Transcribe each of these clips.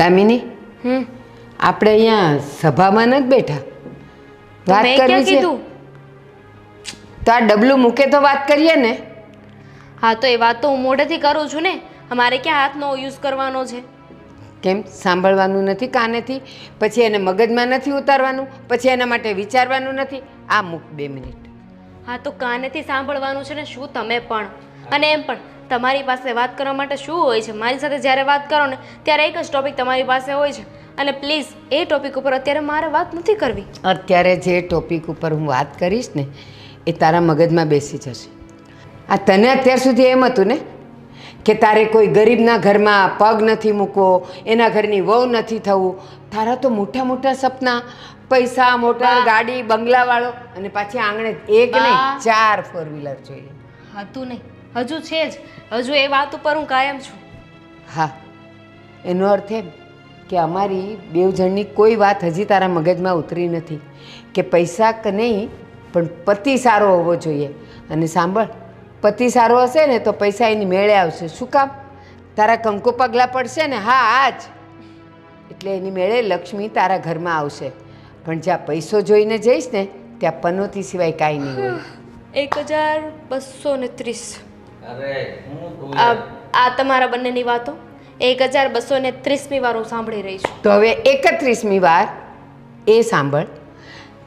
દામિની, આપણે અહીંયા સભામાં નથી બેઠા, વાત કરવી છે. તો આ ડબલું મૂકે તો વાત કરીએ ને. હા, તો એ વાત તો હું મોઢેથી કરું છું ને. અમારે ક્યાં હાથનો યુઝ કરવાનો છે? કેમ સાંભળવાનું નથી કાનેથી? પછી એને મગજમાં નથી ઉતારવાનું? પછી એના માટે વિચારવાનું નથી? આ મૂક 2 મિનિટ. હા, તો કાનેથી સાંભળવાનું છે ને. શું તમે પણ? અને એમ પણ તમારી પાસે વાત કરવા માટે શું હોય છે? મારી સાથે જ્યારે વાત કરો ને ત્યારે એક જ ટોપિક તમારી પાસે હોય છે. અને પ્લીઝ એ ટોપિક ઉપર અત્યારે મારે વાત નથી કરવી. અત્યારે જે ટોપિક ઉપર હું વાત કરીશ ને એ તારા મગજમાં બેસી જશે. આ તને અત્યાર સુધી એમ હતું ને કે તારે કોઈ ગરીબના ઘરમાં પગ નથી મૂકવો, એના ઘરની વહુ નથી થવું. તારા તો મોટા મોટા સપના, પૈસા, મોટર, ગાડી, બંગલાવાળો, અને પાછી આંગણે એક નહીં 4 4 વ્હીલર જોઈએ. હતું નહીં, હજુ છે જ. હજુ એ વાત ઉપર હું કાયમ છું. હા, એનો અર્થ એમ કે અમારી બેવ જણની કોઈ વાત હજી તારા મગજમાં ઉતરી નથી કે પૈસા કે નહીં, પણ પતિ સારો હોવો જોઈએ. અને સાંભળ, પતિ સારો હશે ને તો પૈસા એની મેળે આવશે. શું કામ? તારા કંકુ પગલાં પડશે ને, હા આજ, એટલે એની મેળે લક્ષ્મી તારા ઘરમાં આવશે. પણ જ્યાં પૈસો જોઈને જઈશ ને ત્યાં પનોતી સિવાય કાંઈ નહીં હોય. 1230. અરે હું આ તમારા બંનેની વાતો 1230મી વાર હું સાંભળી રહી છું. તો હવે 31મી વાર એ સાંભળ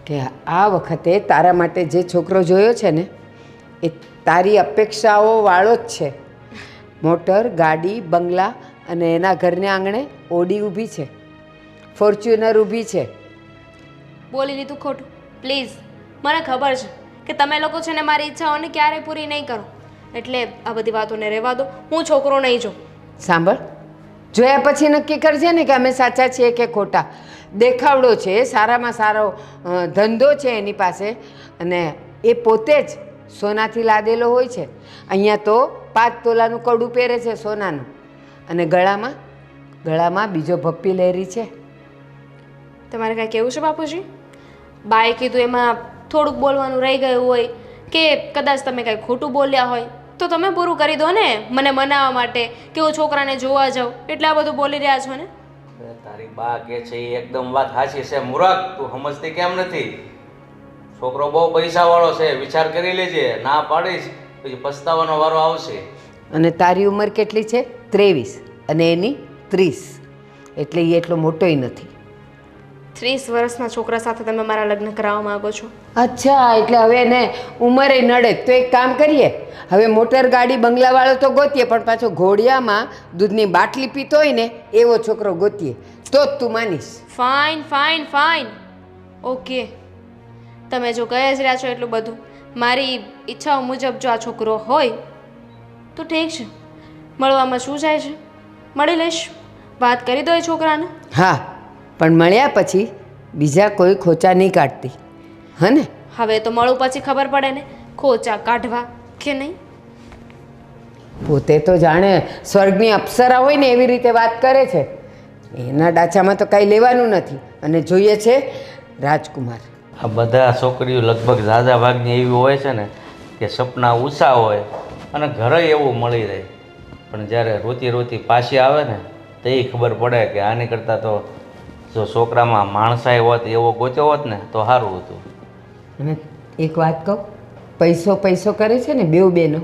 કે આ વખતે તારા માટે જે છોકરો જોયો છે ને એ તારી અપેક્ષાઓ વાળો જ છે. મોટર, ગાડી, બંગલા, અને એના ઘરને આંગણે ઓડી ઊભી છે, ફોર્ચ્યુનર ઊભી છે. બોલી લીધું ખોટું. પ્લીઝ, મને ખબર છે કે તમે લોકો છે ને મારી ઈચ્છાઓને ક્યારેય પૂરી નહીં કરો. એટલે આ બધી વાતોને રહેવા દો. હું છોકરો નહીં જોઉં. સાંભળ, જોયા પછી નક્કી કરજે ને કે અમે સાચા છીએ કે ખોટા. દેખાવડો છે, સારામાં સારો ધંધો છે એની પાસે, અને એ પોતે જ સોનાથી લાદેલો હોય છે. અહીંયા તો 5 તોલાનું કડું પહેરે છે સોનાનું, અને ગળામાં બીજો ભપ્પી લહેરી છે. તમારે કાંઈ કહેવું છે બાપુજી? બાએ કીધું એમાં થોડુંક બોલવાનું રહી ગયું હોય, કે કદાચ તમે કાંઈ ખોટું બોલ્યા હોય તો તમે પૂરું કરી દો ને, મને મનાવવા માટે કે હું છોકરાને જોવા જાઉં. એટલે આ બધું બોલી રહ્યા છો ને. તારી બા કે છે એ એકદમ વાત સાચી છે. મૂરખ, તું સમજતી કેમ નથી? છોકરો બહુ પૈસા વાળો છે, વિચાર કરી લેજે. ના પાડીશ પછી પસ્તાવાનો વારો આવશે. અને તારી ઉંમર કેટલી છે? 23, અને એની 30, એટલે એ એટલો મોટોય નથી. 30 વર્ષના છોકરા સાથે તમે મારા લગ્ન કરાવવા માંગો છો? અચ્છા, એટલે હવે એને ઉંમરે નડે. તો એક કામ કરીએ, હવે મોટર, ગાડી, બંગલાવાળો તો ગોતીએ, પણ પાછો ઘોડિયામાં દૂધની બાટલી પીતો હોય ને એવો છોકરો ગોતીએ, તો જ તું માનીશ. Fine fine fine, okay. તમે જો કહી જ રહ્યા છો એટલું બધું, મારી ઈચ્છાઓ મુજબ જો આ છોકરો હોય તો ઠીક છે. મળવામાં શું જાય છે? મળી લઈશ. વાત કરી દો એ છોકરાને. હા, પણ મળ્યા પછી બીજા કોઈ ખોચા નહીં કાઢતી, હા ને? હવે તો મળું પછી ખબર પડે ને ખોચા કાઢવા કે નહીં. પોતે તો જાણે સ્વર્ગની અપ્સરા હોય ને એવી રીતે વાત કરે છે. એના ડાચામાં તો કાંઈ લેવાનું નથી, અને જોઈએ છે રાજકુમાર. આ બધા છોકરીઓ લગભગ ઝાઝા ભાગની એવી હોય છે ને કે સપના ઊંચા હોય અને ઘરે એવું મળી રહે, પણ જ્યારે રોતી રોતી પાછી આવે ને તો એ ખબર પડે કે આની કરતાં તો જો છોકરામાં માણસાઈ હોત એવો ગોત્યો હોત ને તો સારું હતું. અને એક વાત કહું, પૈસો પૈસો કરે છે ને બેઉ બેનો,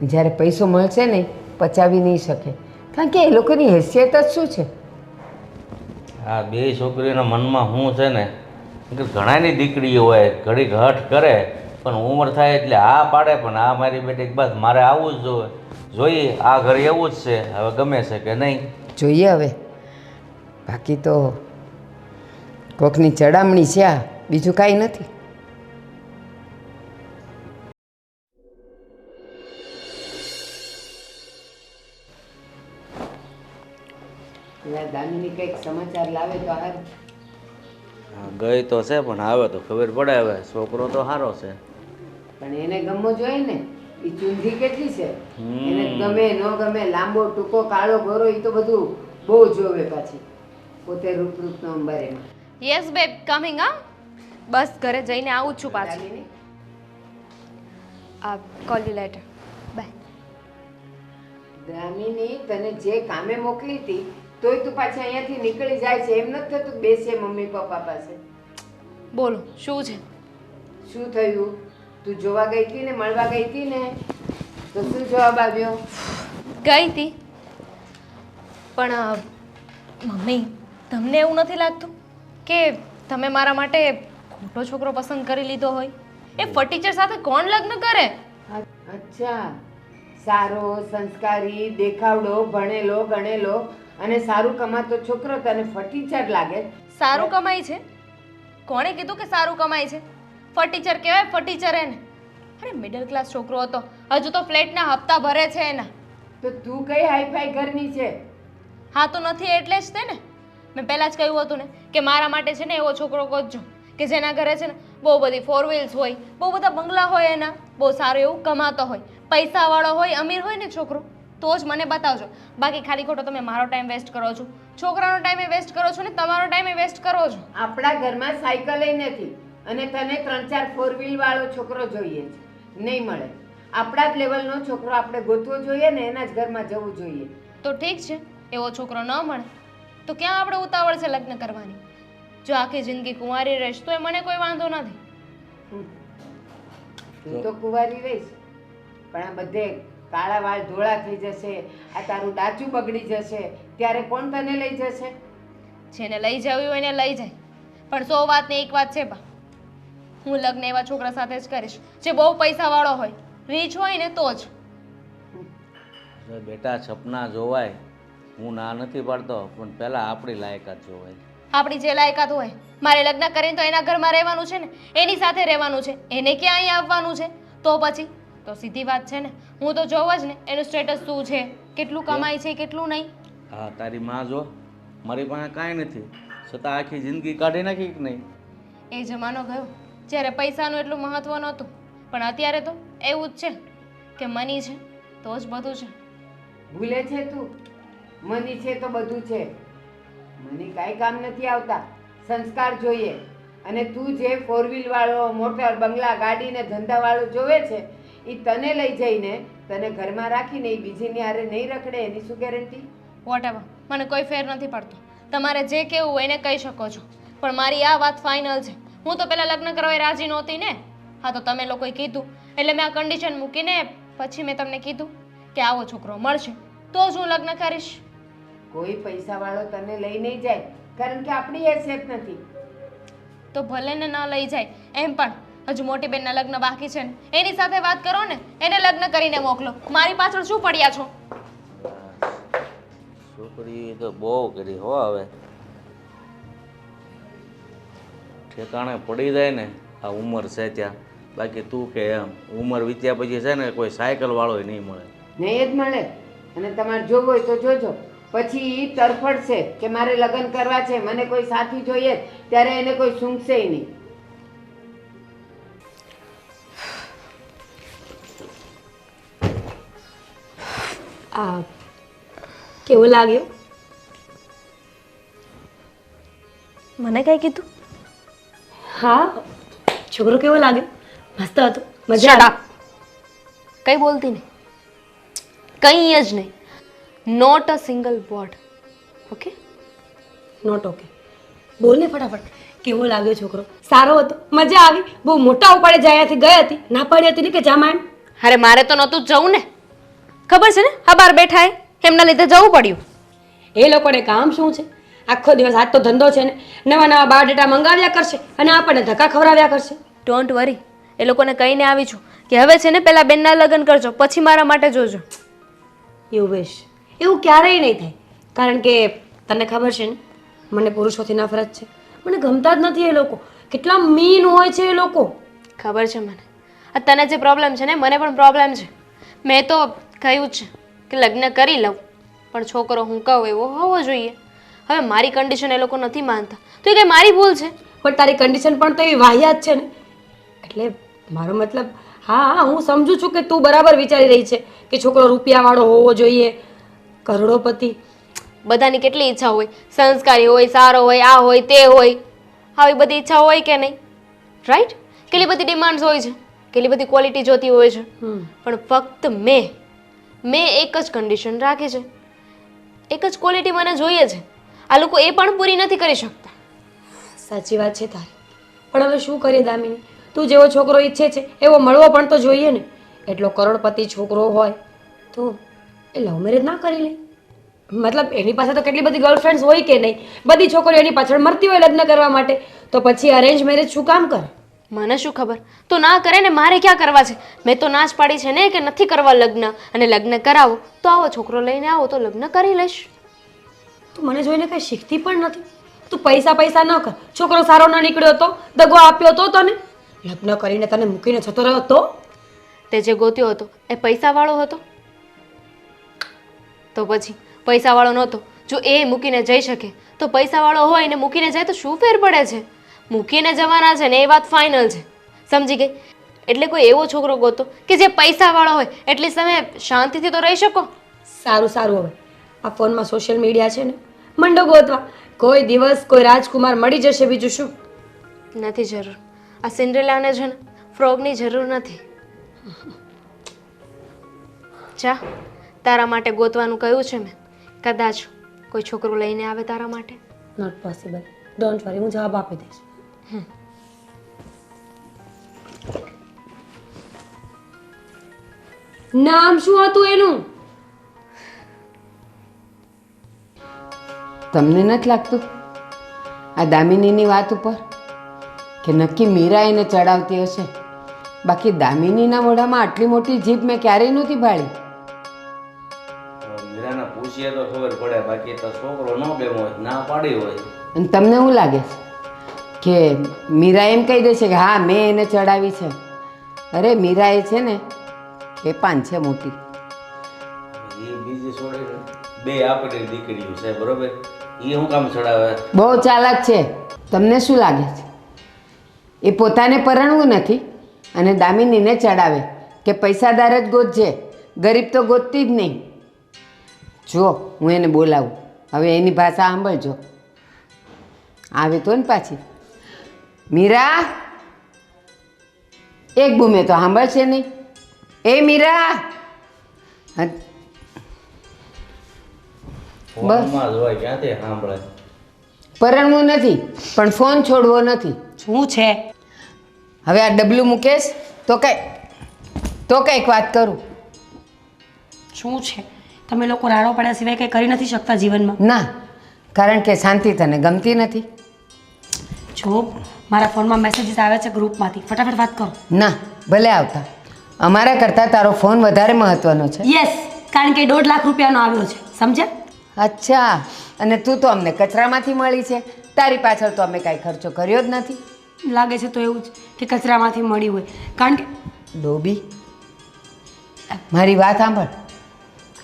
જ્યારે પૈસો મળશે ને પચાવી નહીં શકે, કારણ કે એ લોકોની હેસિયત જ શું છે. આ બે છોકરીઓના મનમાં શું છે ને કે ઘણાની દીકરીઓ હોય ઘડીક હઠ કરે, પણ ઉંમર થાય એટલે આ પાડે, પણ આ મારી બેટી બસ મારે આવું જ જોઈએ. આ ઘર એવું જ છે, હવે ગમે છે કે નહીં જોઈએ હવે. બાકી તો કોકની ચડામણી છે આ, બીજું કાંઈ નથી. દામિની કંઈક સમાચાર લાવે તો હારું. ગઈ તો છે પણ આવે તો ખબર પડે. હવે છોકરો તો સારો છે, પણ એને ગમવો જોઈએ ને. એ ચૂંધી કેટલી છે, એને ગમે ન ગમે, લાંબો ટૂંકો, કાળો ગોરો, એ તો બધું બહુ જોવે. પાછી પોતે રૂપ રૂપનો અંબારેમાં. Yes બેબ, coming. હા, બસ ઘરે જઈને આવું જ છું પાછી. Call you later. Bye. Damini તને જે કામે મોકલી હતી તોય તું પાછી અહીંયાથી નીકળી જાય છે. એમ નથી થતું બેસે મમ્મી પપ્પા પાસે. બોલો શું છે? શું થયું? તું જોવા ગઈ હતી ને મળવા ગઈ હતી ને તો શું જવાબ આવ્યો? ગઈ હતી પણ મમ્મી તમને એવું નથી લાગતું કે તમે મારા માટે ખોટો છોકરો પસંદ કરી લીધો હોય? એ ફર્ટિચર સાથે કોણ લગ્ન કરે? અચ્છા, સારો સંસ્કારી દેખાવડો ભણેલો ગણેલો અને સારું કમાતો છોકરો તને ફર્ટિચર લાગે? સારું કમાય છે? કોણે કીધું કે સારું કમાય છે? ફર્ટિચર કહેવાય ફર્ટિચર એને. અરે મિડલ ક્લાસ છોકરો હતો, હજુ તો ફ્લેટના હપ્તા ભરે છે એના. તો તું કઈ હાઈફાઈ ઘરની છે? હા તો નથી એટલે જ તે ને મેં પહેલાં જ કહ્યું હતું ને કે મારા માટે છે ને એવો છોકરો ગોતજો કે જેના ઘરે છે ને બહુ બધી 4 વ્હીલ્સ હોય, બહુ બધા બંગલા હોય, એના બહુ સારું એવું કમાતો હોય, પૈસાવાળો હોય, અમીર હોય ને છોકરો, તો જ મને બતાવજો. બાકી ખાલી ખોટો તમે મારો ટાઈમ વેસ્ટ કરો છો, છોકરાનો ટાઈમ વેસ્ટ કરો છો ને તમારો ટાઈમ વેસ્ટ કરો છો. આપણા ઘરમાં સાયકલ નથી અને તને 3-4 4 વ્હીલ વાળો છોકરો જોઈએ છે. નહીં મળે. આપણા જ લેવલનો છોકરો આપણે ગોતવો જોઈએ ને એના જ ઘરમાં જવું જોઈએ. તો ઠીક છે, એવો છોકરો ન મળે તો ક્યાં આપણે ઉતાવળ છે લગ્ન કરવાની? જો આખી જિંદગી કુંવારી રહીશ તો એ મને કોઈ વાંધો નથી. તું તો કુંવારી રહીશ પણ આ બધે કાળા વાળ ધોળા થઈ જશે, આ તારું ડાચું બગડી જશે, ત્યારે કોણ તને લઈ જશે? જેને લઈ જવી હોય એને લઈ જાય, પણ 100 વાત ને એક વાત છે બા, હું લગ્ન એવા છોકરા સાથે જ કરીશ જે બહુ પૈસાવાળો હોય, રીચ હોય ને તો જ. બેટા સપના જોવાય, હું ના નથી પાડતો, પણ પહેલાં આપણી લાયકાત જોવાય. આપણી જે લાયકાત હોય. મારે લગ્ન કરીને તો એના ઘરમાં રહેવાનું છે ને, એની સાથે રહેવાનું છે, એને ક્યાં અહીં આવવાનું છે? તો પછી તો સીધી વાત છે ને, હું તો જોઉં જ ને એનું સ્ટેટસ શું છે, કેટલું કમાય છે, કેટલું નહીં. હા, તારી માં જો, મારી પાસે કાંઈ નથી છતાં આખી જિંદગી કાઢી નાખી કે નહીં? એ જમાનો ગયો જ્યારે પૈસાનું એટલું મહત્વ નહોતું, પણ અત્યારે તો એવું જ છે કે મની છે તો જ બધું છે. ભૂલે છે તું, મની છે તો બધું છે. મની કાંઈ કામ નથી આવતા, સંસ્કાર જોઈએ. અને તું જે 4 વ્હીલ વાળો મોટર બંગલા ગાડી ને ધંધા વાળો જોવે છે એ તને લઈ જઈને તને ઘરમાં રાખીને એ બીજીની હારે નહીં રખડે એની શું ગેરંટી? વોટેવર, મને કોઈ ફેર નથી પડતો. તમારે જે કહેવું હોય એને કહી શકો છો, પણ મારી આ વાત ફાઇનલ છે. હું તો પહેલાં લગ્ન કરવા રાજી નહોતી ને. હા તો તમે લોકોએ કીધું એટલે મેં આ કન્ડિશન મૂકીને પછી મેં તમને કીધું કે આવો છોકરો મળશે તો જ હું લગ્ન કરીશ. કોઈ પૈસાવાળો તને લઈ નહીં જાય કારણ કે આપણી હેસિયત નથી. તો ભલે ને ન લઈ જાય, એમ પણ હજુ મોટી બેનના લગ્ન બાકી છે ને, એની સાથે વાત કરો ને, એને લગ્ન કરીને મોકલો. મારી પાછળ શું પડ્યા છો? છોકરી તો બહુ કરી હો, હવે ઠેકાણે પડી જાય ને આ ઉંમર છે ત્યાં. બાકી તું કે એમ ઉંમર વીત્યા પછી છે ને કોઈ સાયકલ વાળો નહીં મળે. નહીં જ મળે. અને તમારે જોવું હોય તો જોજો. પછી ઈ તરફડશે કે મારે લગ્ન કરવા છે, મને કોઈ સાથી જોઈએ, ત્યારે એને કોઈ સૂંઘશે નહીં. આ કેવું લાગ્યું? મને કઈ કીધું? હા, છોકરો કેવો લાગ્યો? મસ્ત હતો, મજા આવી. કઈ બોલતી નહીં, કંઈ જ નહીં. Not a single word. Okay? Not okay. બોલ ને ફટાફટ. કેવો લાગ્યો છોકરો? સારો હતો, મજા આવી. બહુ મોટા ઉપાડે જાયાથી ગઈ હતી, ના પાડી હતી ને કે જામાં એમ. અરે મારે તો નહોતું જ જવું ને, ખબર છે ને, આ બાર બેઠા એમના લીધે જવું પડ્યું. એ લોકોને કામ શું છે? આખો દિવસ આજ તો ધંધો છે ને, નવા નવા બાયોડેટા મંગાવ્યા કરશે અને આપણને ધક્કા ખવડાવ્યા કરશે. ડોન્ટ વરી, એ લોકોને કહીને આવી છું કે હવે છે ને પેલા બેનના લગ્ન કરજો, પછી મારા માટે જોજો. એવું વેશ, એવું ક્યારેય નહીં થાય. કારણ કે તને ખબર છે ને, મને પુરુષોથી નફરત છે. મને ગમતા જ નથી એ લોકો. કેટલા મીન હોય છે એ લોકો. ખબર છે મને. આ તને જે પ્રોબ્લેમ છે ને, મને પણ પ્રોબ્લેમ છે. મેં તો કહ્યું જ છે કે લગ્ન કરી લઉં, પણ છોકરો હું કહું એવો હોવો જોઈએ. હવે મારી કન્ડિશન એ લોકો નથી માનતા તો એ કંઈ મારી ભૂલ છે? પણ તારી કન્ડિશન પણ તો એવી વાહિયાત છે ને. એટલે મારો મતલબ, હા હું સમજુ છું કે તું બરાબર વિચારી રહી છે કે છોકરો રૂપિયાવાળો હોવો જોઈએ, કરોડોપતિ. બધાની કેટલી ઈચ્છા હોય, સંસ્કારી હોય, સારો હોય, આ હોય તે હોય. આવી બધી ઈચ્છા હોય કે નહીં? રાઈટ? કેટલી બધી ડિમાન્ડ્સ હોય છે, કેટલી બધી ક્વોલિટી જોતી હોય છે. પણ ફક્ત મેં એક જ કન્ડિશન રાખી છે, એક જ ક્વોલિટી મને જોઈએ છે. આ લોકો એ પણ પૂરી નથી કરી શકતા. સાચી વાત છે તારી, પણ હવે શું કરીએ દામિની, તું જેવો છોકરો ઈચ્છે છે એવો મળવો પણ તો જોઈએ ને. એટલો કરોડપતિ છોકરો હોય તો એ લવ મેરેજ ના કરી લે? મતલબ એની પાસે તો કેટલી બધી ગર્લફ્રેન્ડ્સ હોય કે નહીં, બધી છોકરીઓ એની પાછળ મરતી હોય લગ્ન કરવા માટે, તો પછી અરેન્જ મેરેજ શું કામ કરે? મને શું ખબર, તો ના કરે ને, મારે ક્યાં કરવા છે? મેં તો ના જ પાડી છે ને કે નથી કરવા લગ્ન, અને લગ્ન કરાવો તો આવો છોકરો લઈને આવો તો લગ્ન કરી લઈશ. તું મને જોઈને કઈ શીખતી પણ નથી. તું પૈસા પૈસા ન કર, છોકરો સારો ન નીકળ્યો તો, દગો આપ્યો તો તને, લગ્ન કરીને તને મૂકીને જતો રહ્યો તો? તે જે ગોત્યો હતો એ પૈસાવાળો હતો? તો પછી પૈસાવાળો નહોતો. જો એ મૂકીને જઈ શકે તો પૈસાવાળો હોય ને મૂકીને જાય તો શું ફેર પડે છે? મૂકીને જવાના છે ને, એ વાત ફાઇનલ છે. સમજી ગઈ? એટલે કોઈ એવો છોકરો ગોતો કે જે પૈસાવાળો હોય, એટલીસ્ટ તમે શાંતિથી તો રહી શકો. સારું સારું, હવે આ ફોનમાં સોશિયલ મીડિયા છે ને, મંડો ગોતવા. કોઈ દિવસ કોઈ રાજકુમાર મળી જશે, બીજું શું. નથી જરૂર. આ સિન્ડ્રેલાને છે ને ફ્રોગની જરૂર નથી. જા, તારા માટે ગોતવાનું કહ્યું છે મેં. કદાચ કોઈ છોકરો લઈને આવે તારા માટે. Not possible. ડોન્ટ વરી, હું જવાબ આપી દઈશ. નામ શું હતું એનું? તમને નથી લાગતું આ દામિનીની વાત ઉપર કે નક્કી મીરા એને ચડાવતી હશે? બાકી દામિનીના મોઢામાં આટલી મોટી જીભ મેં ક્યારેય નહોતી ભાળી. મીરાને પૂછીએ તો ખબર પડે, બાકી તો છોકરો ન ગમ્યો હોય, ના પાડી હોય. અને તમને શું લાગે છે કે મીરા એમ કહી દેશે કે હા મેં એને ચડાવી છે? અરે મીરા એ છે ને ખેપાન છે મોટી. એ બીજી છોડી બે આપણી દીકરીઓ છે, બરોબર? એ શું કામ ચડાવે? બહુ ચાલાક છે. તમને શું લાગે છે? એ પોતાને પરણવું નથી અને દામિનીને ચડાવે કે પૈસાદાર જ ગોતજે, ગરીબ તો ગોતતી જ નહીં. જો હું એને બોલાવું, હવે એની ભાષા સાંભળજો. આવે તો ને પાછી મીરા, એક બૂમે તો સાંભળશે નહીં. એ મીરા! ફોનમાં જ હોય, ક્યાંથી સાંભળે? પરણવું નથી પણ ફોન છોડવો નથી. શું છે? હવે આ ડબલું મૂકેશ તો કંઈક વાત કરું. શું છે? તમે લોકો રાડો પડ્યા સિવાય કંઈ કરી નથી શકતા જીવનમાં? ના, કારણ કે શાંતિ તને ગમતી નથી. જો મારા ફોનમાં મેસેજીસ આવે છે ગ્રુપમાંથી, ફટાફટ વાત કરો. ના, ભલે આવતા. અમારા કરતાં તારો ફોન વધારે મહત્વનો છે. યસ, કારણ કે 1.5 લાખ રૂપિયાનો આવ્યો છે, સમજ્યા? અચ્છા, અને તું તો અમને કચરામાંથી મળી છે. તારી પાછળ તો અમે કાંઈ ખર્ચો કર્યો જ નથી. લાગે છે તો એવું જ કે કચરામાંથી મળી હોય, કારણ કે ડોબી, મારી વાત સાંભળ.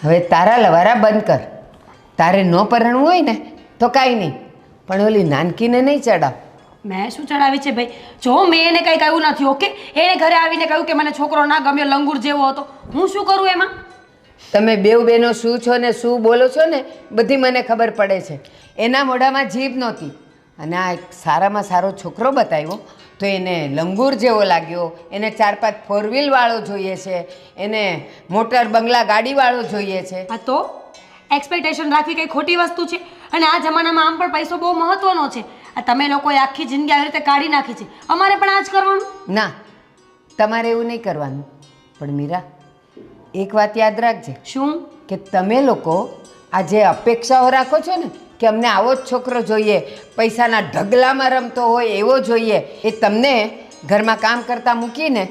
હવે તારા લવારા બંધ કર. તારે ન પરણવું હોય ને તો કાંઈ નહીં, પણ ઓલી નાનકીને નહીં ચડાવ. મેં શું ચડાવી છે ભાઈ? જો મેં એને કંઈ કહ્યું નથી, ઓકે? એને ઘરે આવીને કહ્યું કે મને છોકરો ના ગમ્યો, લંગૂર જેવો હતો. હું શું કરું એમાં? તમે બેઉ બહેનો શું છો ને શું બોલો છો ને બધી મને ખબર પડે છે. એના મોઢામાં જીભ નહોતી અને આ એક સારામાં સારો છોકરો બતાવ્યો તો એને લંગૂર જેવો લાગ્યો. એને 4-5 4 વ્હીલવાળો જોઈએ છે, એને મોટર બંગલા ગાડીવાળો જોઈએ છે. હા તો એક્સપેક્ટેશન રાખવી કંઈ ખોટી વસ્તુ છે? અને આ જમાનામાં આમ પણ પૈસો બહુ મહત્વનો છે. આ તમે લોકોએ આખી જિંદગી આવી રીતે કાઢી નાખી છે, અમારે પણ આ જ કરવાનું? ના, તમારે એવું નહીં કરવાનું. પણ મીરા, એક વાત યાદ રાખજે. શું? કે તમે લોકો આ જે અપેક્ષાઓ રાખો છો ને કે અમને આવો જ છોકરો જોઈએ, પૈસાના ઢગલામાં રમતો હોય એવો જોઈએ, એ તમને ઘરમાં કામ કરતા મૂકીને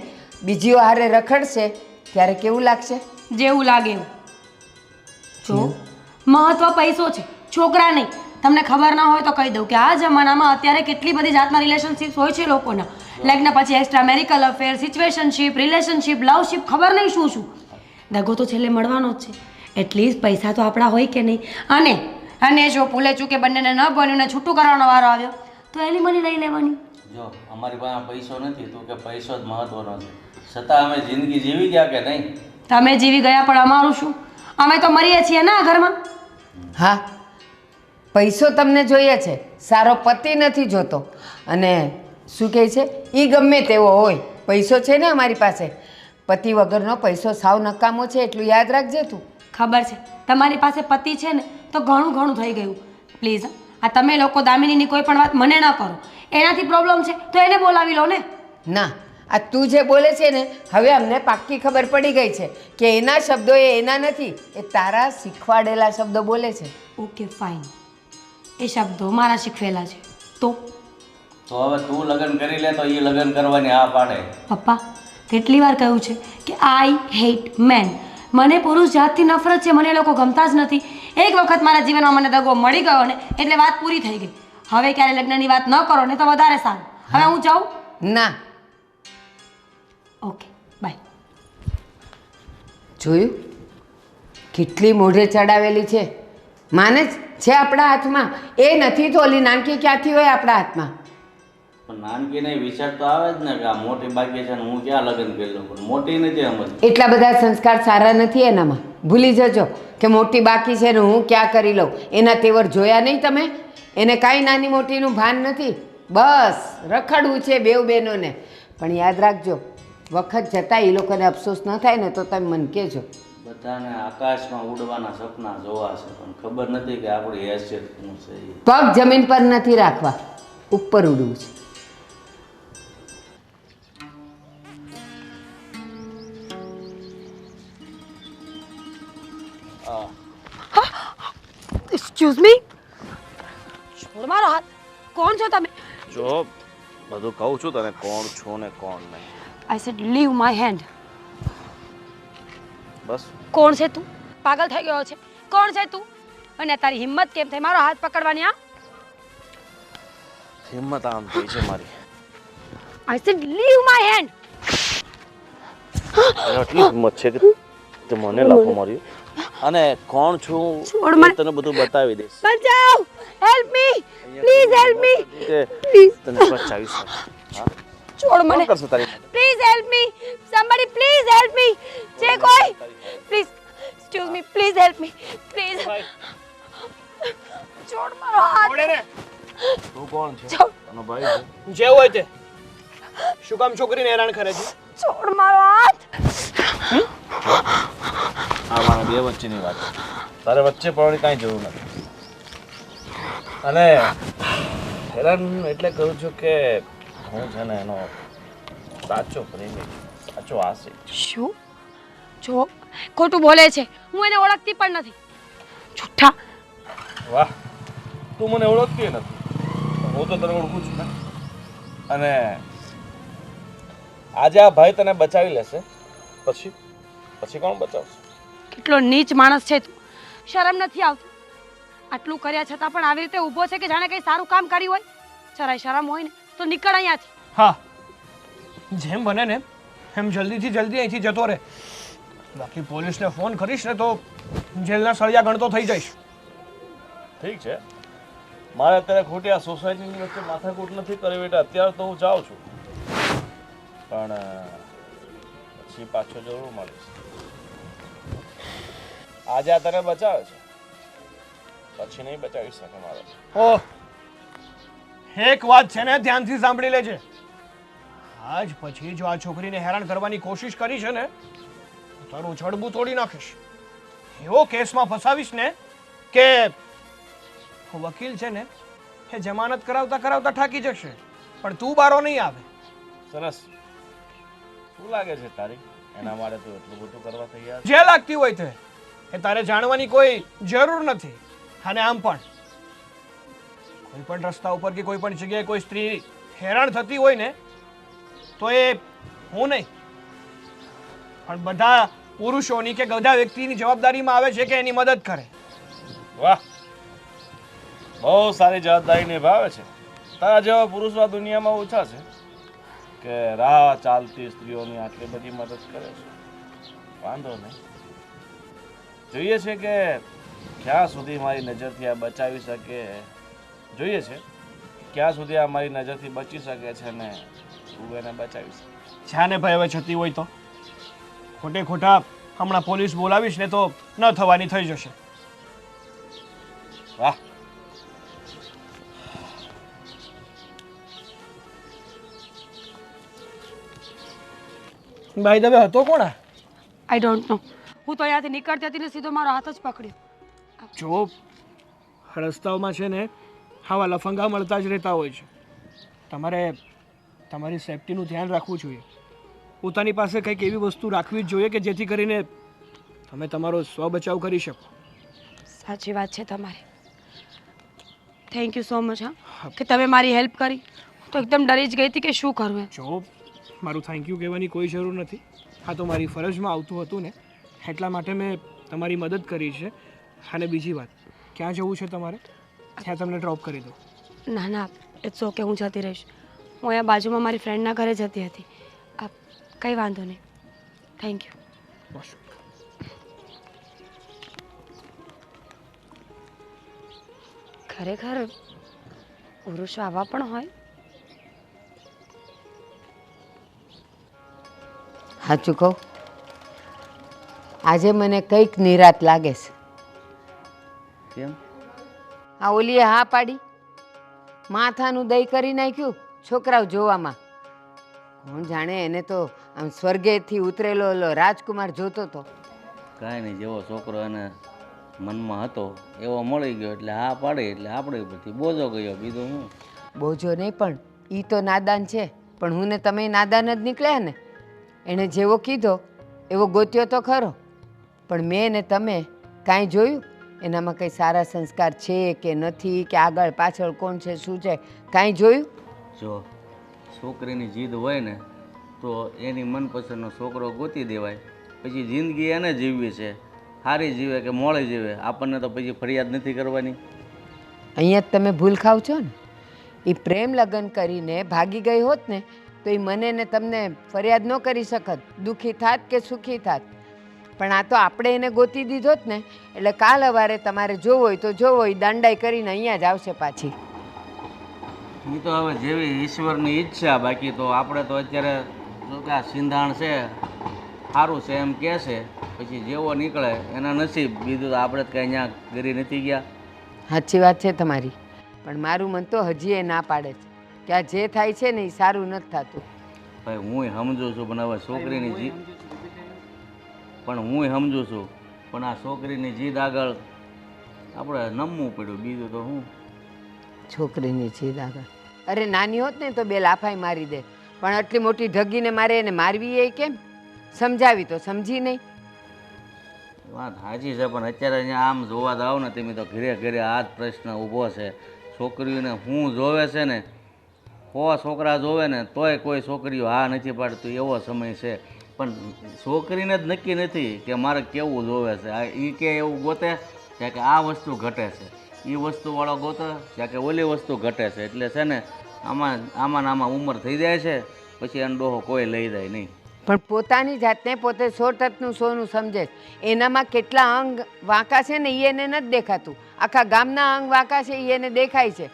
બીજીઓ હારે રખડશે ત્યારે કેવું લાગશે? જેવું લાગે એવું. જો મહત્વ પૈસો છે, છોકરા નહીં. તમને ખબર ના હોય તો કહી દઉં કે આ જમાનામાં અત્યારે કેટલી બધી જાતના રિલેશનશિપ હોય છે લોકોના. લગ્ન પછી એક્સ્ટ્રા મેરિકલ અફેર, સિચ્યુએશનશિપ, રિલેશનશિપ, લવશિપ, ખબર નહીં શું શું. દગો તો છેલ્લે મળવાનો જ છે. એટલીસ્ટ પૈસા તો આપણા હોય કે નહીં? અને જો ભૂલે ચૂકે બંનેને ન બન્યું ને છૂટું કરવાનો વારો આવ્યો તો એલિમની લઈ લેવાની. જો અમારી પાસે પૈસો નથી, તો કે પૈસો જ મહત્વનો છે, છતાં અમે જિંદગી જીવી ગયા કે નહીં? તમે જીવી ગયા પણ અમારું શું? અમે તો મરીએ છીએ ને આ ઘરમાં. હા, પૈસો તમને જોઈએ છે, સારો પતિ નથી જોતો. અને શું કહે છે, એ ગમે તેવો હોય, પૈસો છે ને અમારી પાસે, પતિ વગરનો પૈસો સાવ નકામો છે એટલું યાદ રાખજે તું. ખબર છે તમારી પાસે પતિ છે ને તો ઘણું ઘણું થઈ ગયું. પ્લીઝ આ તમે લોકો દામિનીની કોઈ પણ વાત મને ન કરો. એનાથી પ્રોબ્લેમ છે તો એને બોલાવી લો ને. ના, આ તું જે બોલે છે ને હવે અમને પાક્કી ખબર પડી ગઈ છે કે એના શબ્દો એ એના નથી, એ તારા શીખવાડેલા શબ્દો બોલે છે. ઓકે ફાઇન, એ શબ્દો મારા શીખવેલા છે તો હવે તું લગ્ન કરી લે તો એ લગ્ન કરવાની હા પાડે. પપ્પા કેટલી વાર કહ્યું છે કે આઈ હેટ મેન. મને પુરુષ જાતથી નફરત છે, મને એ લોકો ગમતા જ નથી. એક વખત મારા જીવનમાં મને દગો મળી ગયો ને એટલે વાત પૂરી થઈ ગઈ. હવે ક્યારે લગ્નની વાત ન કરો ને તો વધારે સારું. હવે હું જાઉં? ના, ઓકે બાય. જોયું કેટલી મોઢે ચડાવેલી છે. માને છે આપણા હાથમાં, એ નથી તો ઓલી નાનકી ક્યાંથી હોય આપણા હાથમાં. પણ નાનકીને વિચાર તો આવે જ ને કે આ મોટી બાકી છે ને હું ક્યાં લગ્ન કરી લઉં, પણ મોટી નથી સમજ. એટલા બધા સંસ્કાર સારા નથી એનામાં. ભૂલી જજો કે મોટી બાકી છે ને હું ક્યાં કરી લઉં. એના તેવર જોયા નહીં તમે? એને કાંઈ નાની મોટીનું ભાન નથી, બસ રખડવું છે બેવ બહેનોને. પણ યાદ રાખજો, વખત જતાં એ લોકોને અફસોસ ન થાય ને તો તમે મને કહેજો. બધાને આકાશમાં ઉડવાના સપના જોવા છે પણ ખબર નથી કે આપણી હેસિયત શું છે. પગ જમીન પર નથી રાખવા, ઉપર ઉડવું છે. એક્સક્યુઝ મી, છોડ મારો હાથ. કોણ છો તમે? જો બધું કહું છું તને કોણ છો ને કોણ નહીં. I said leave my hand. બસ કોણ છે તું? પાગલ થઈ ગયો છે? કોણ છે તું? અને તારી હિંમત કેમ થઈ મારો હાથ પકડવાની? આ હિંમત આમ થઈ છે મારી. I said leave my hand. આટલી હિંમત છે કે તે મને લાફો માર્યો. અને કોણ છું છોડ એ મને. તને બધું બતાવી દઈશ. બચાવ! Help me please, help me કે પ્લીઝ. તને બચાવીશ. હા છોડ મને કોણ કરશે તારી મદદ? Please help me. Somebody please help me. જે કોઈ please excuse me, please help me please. છોડ મારો હાથ. તું કોણ છે? છોડ. તારો ભાઈ છે? જે હોય તે શું કામ છોકરીને હેરાન કરે છે? છોડ મારો હાથ. આ મારા બે વચ્ચેની વાત છે. તારે વચ્ચે પડવાની કાંઈ જરૂર નથી. અને હેરાન એટલે કરું છું કે હું છે ને એનો સાચો પ્રેમી છું, સાચો આશિક. શું? જો ખોટું બોલે છે. હું એને ઓળખતી પણ નથી. જુઠ્ઠા. વાહ, તું મને ઓળખતી નથી, હું તો તને ઓળખું છું ને. અને આજે આ ભાઈ તને બચાવી લેશે, પછી પછી કોણ બચાવશે? કેટલો નીચ માણસ છે તું. શરમ નથી આવતી? આટલું કર્યા છતાં પણ આવી રીતે ઊભો છે કે જાણે કંઈ સારું કામ કર્યું હોય. જરાય શરમ હોય ને તો નીકળ અહીંયાથી. હા, જેમ બને ને એમ જલ્દીથી જલ્દી અહીંથી જતો રહે. બાકી પોલીસને ફોન કરીશ ને તો જેલના સળિયા ગણતો થઈ જઈશ. ઠીક છે, મારે અત્યારે ખોટી આ સોસાયટીની વચ્ચે માથાકૂટ નથી કરવી એટલે અત્યારે તો હું જાઉં છું, પણ પછી પાછો જરૂર મળીશ. આજે આ તને બચાવે છે, પછી નહીં બચાવી શકે મારે. ઓહ, એક વાત છે ને ધ્યાનથી સાંભળી લેજે. આજ પછી જો આ છોકરીને હેરાન કરવાની કોશિશ કરી છે ને તો તારું જડબું તોડી નાખીશ. એવો કેસમાં ફસાવીશ ને કે વકીલ છે ને એ જમાનત કરાવતા કરાવતા થાકી જશે, પણ તું બારો નહીં આવે. સરસ. શું લાગે છે તારી એના માટે તું એટલું બધું કરવા તૈયાર? જે લાગતી હોય તે એ તારે જાણવાની કોઈ જરૂર નથી. અને આમ પણ કોઈ પણ રસ્તા ઉપર કે કોઈ પણ જગ્યાએ કોઈ સ્ત્રી હેરાન થતી હોય ને તો એ હું નહીં પણ બધા પુરુષોની કે ગધા વ્યક્તિની જવાબદારીમાં આવે છે કે એની મદદ કરે. વાહ, બહુ સારી જવાબદારી નિભાવે છે. તારા જેવા પુરુષો આ દુનિયામાં ઓછા છે કે રાહ ચાલતી સ્ત્રીઓની આટલી બધી મદદ કરે છે. વાંધો નહીં, જોઈએ છે કે ક્યાં સુધી મારી નજરથી આ બચાવી શકે, જોઈએ છે ક્યાં સુધી આ મારી નજરથી બચી શકે છે ને તું એને બચાવી શકે. જાને ભાઈ હવે જતી હોય તો ખોટે ખોટા હમણાં પોલીસ બોલાવીશ ને તો ન થવાની થઈ જશે. વાહ, બાય ધ વે હતો કોણ આ? I don't know. હું તો અહીંયાથી નીકળતી હતી ને સીધો મારો હાથ જ પકડ્યો. જો રસ્તાઓમાં છે ને આવા લફંગા મળતા જ રહેતા હોય છે. તમારે તમારી સેફટીનું ધ્યાન રાખવું જોઈએ. પોતાની પાસે કંઈક એવી વસ્તુ રાખવી જ જોઈએ કે જેથી કરીને તમે તમારો સ્વ બચાવ કરી શકો. સાચી વાત છે તમારી. થેન્ક યુ સો મચ હા કે તમે મારી હેલ્પ કરી. હું તો એકદમ ડરી જ ગઈ હતી કે શું કરવું. જો મારું થેન્ક યુ કહેવાની કોઈ જરૂર નથી. આ તો મારી ફરજમાં આવતું હતું ને એટલા માટે મેં તમારી મદદ કરી છે. અને બીજી વાત, ક્યાં જવું છે તમારે? ત્યાં તમને ડ્રોપ કરી દઉં. ના ના, ઇટ્સ ઓકે, હું જતી રહીશ. હું અહીંયા બાજુમાં મારી ફ્રેન્ડના ઘરે જતી હતી. કંઈ વાંધો નહીં. Thank you. બસ. ખરેખર પુરુષો આવા પણ હોય? સાચું કહું, આજે મને કંઈક નિરાત લાગે છે. કેમ? આ ઓલીએ હા પાડી, માથાનું દહીં કરી નાખ્યું છોકરાઓ જોવામાં. કોણ જાણે, એને તો આમ સ્વર્ગેથી ઉતરેલો ઓલો રાજકુમાર જોતો હતો. કાંઈ નહીં, જેવો છોકરો એને મનમાં હતો એવો મળી ગયો એટલે હા પાડે એટલે આપણે પછી બોજો ગયો. બીજું હું બોજો નહીં, પણ એ તો નાદાન છે. પણ હું ને તમે નાદાન જ નીકળ્યા ને. એણે જેવો કીધો એવો ગોત્યો તો ખરો, પણ મેં ને તમે કાંઈ જોયું એનામાં કંઈ સારા સંસ્કાર છે કે નથી, કે આગળ પાછળ કોણ છે શું છે, કાંઈ જોયું? જો છોકરીની જીદ હોય ને તો એની મનપસંદનો છોકરો ગોતી દેવાય. પછી જિંદગી એને જીવવી છે, સારી જીવે કે મોડી જીવે, આપણને તો પછી ફરિયાદ નથી કરવાની. અહીંયા જ તમે ભૂલ ખાવ છો ને. એ પ્રેમ લગ્ન કરીને ભાગી ગઈ હોત ને તો એ મને ને તમને ફરિયાદ ન કરી શકત, દુઃખી થાત કે સુખી થાત. પણ આ તો આપણે એને ગોતી દીધો જ ને, એટલે કાલ સવારે તમારે જોવો હોય તો જોવો હોય, દાંડાઈ કરીને અહીંયા જ આવશે પાછી. એ તો હવે જેવી ઈશ્વરની ઈચ્છા. બાકી તો આપણે તો અત્યારે જો કે આ સિંધાણ છે સારું છે એમ કહે છે, પછી જેવો નીકળે એના નસીબ. બીજું તો આપણે તો કંઈ અહીંયા ગરી નથી ગયા. સાચી વાત છે તમારી, પણ મારું મન તો હજી એ ના પાડે છે કે આ જે થાય છે ને એ સારું નથી થતું. ભાઈ હું સમજુ છું, પણ હવે છોકરીની જીદ સમજુ છું, પણ આ છોકરીની જીદ આગળ આપણે નમવું પડ્યું. બીજું તો હું છોકરીની જીદ આગળ, અરે નાની હોત ને તો બે લાફાઈ મારી દે, પણ આટલી મોટી ઢગીને મારે એને મારવી એ કેમ? સમજાવી તો સમજી નહીં. વાત સાચી છે, પણ અત્યારે અહીંયા આમ જોવા જાવ ને તમે તો ઘરે ઘરે આ જ પ્રશ્ન ઊભો છે. છોકરીઓને હું જોવે છે ને, 100 છોકરા જોવે ને તોય કોઈ છોકરીઓ હા નથી પાડતું એવો સમય છે. પણ છોકરીને જ નક્કી નથી કે મારે કેવું જોવે છે. એ કે એવું ગોતે ત્યાં કે આ વસ્તુ ઘટે છે, એ વસ્તુવાળો ગોતે ત્યાં કે ઓલી વસ્તુ ઘટે છે. એટલે છે ને આમાં ઉંમર થઈ જાય છે, પછી એનો ડોહો કોઈ લઈ જાય નહીં. પણ પોતાની જાતને પોતે 100% સોનું સમજે છે. એનામાં કેટલા અંગ વાંકા છે ને એ એને નથી દેખાતું, આખા ગામના અંગ વાંકા છે એ એને દેખાય છે.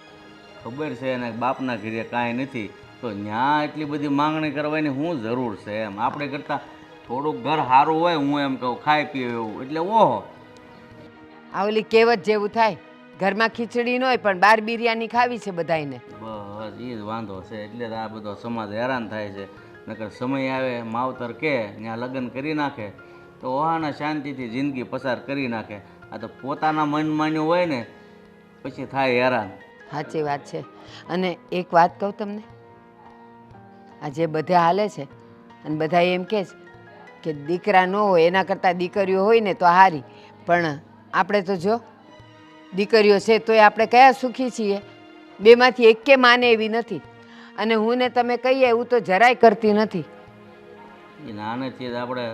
ખબર છે એને બાપના ઘરે કાંઈ નથી, તો ત્યાં એટલી બધી માંગણી કરવાની શું જરૂર છે? એમ આપણે કરતાં થોડુંક ઘર સારું હોય, હું એમ કહું ખાઈ પીએ એવું, એટલે ઓહો. આ ઓલી કહેવત જેવું થાય, ઘરમાં ખીચડી ન હોય પણ બાર બિરયાની ખાવી છે બધાને. બસ એ જ વાંધો છે. એટલે આ બધો સમાજ હેરાન થાય છે. નકર સમય આવે માવતર કે ત્યાં લગ્ન કરી નાખે તો ઓહાના શાંતિથી જિંદગી પસાર કરી નાખે. આ તો પોતાના મનમાન્યું હોય ને પછી થાય હેરાન. સાચી વાત છે. અને એક વાત કહું તમને, આ જે બધા હાલે છે અને બધા એમ કહે છે કે દીકરા ન હોય એના કરતાં દીકરીઓ હોય ને તો હારી, પણ આપણે તો જો દીકરીઓ છે તોય આપણે કયા સુખી છીએ? બેમાંથી એકે માને એવી નથી. અને હું ને તમે કહીએ એવું તો જરાય કરતી નથી. એ નાનેથી જ આપણે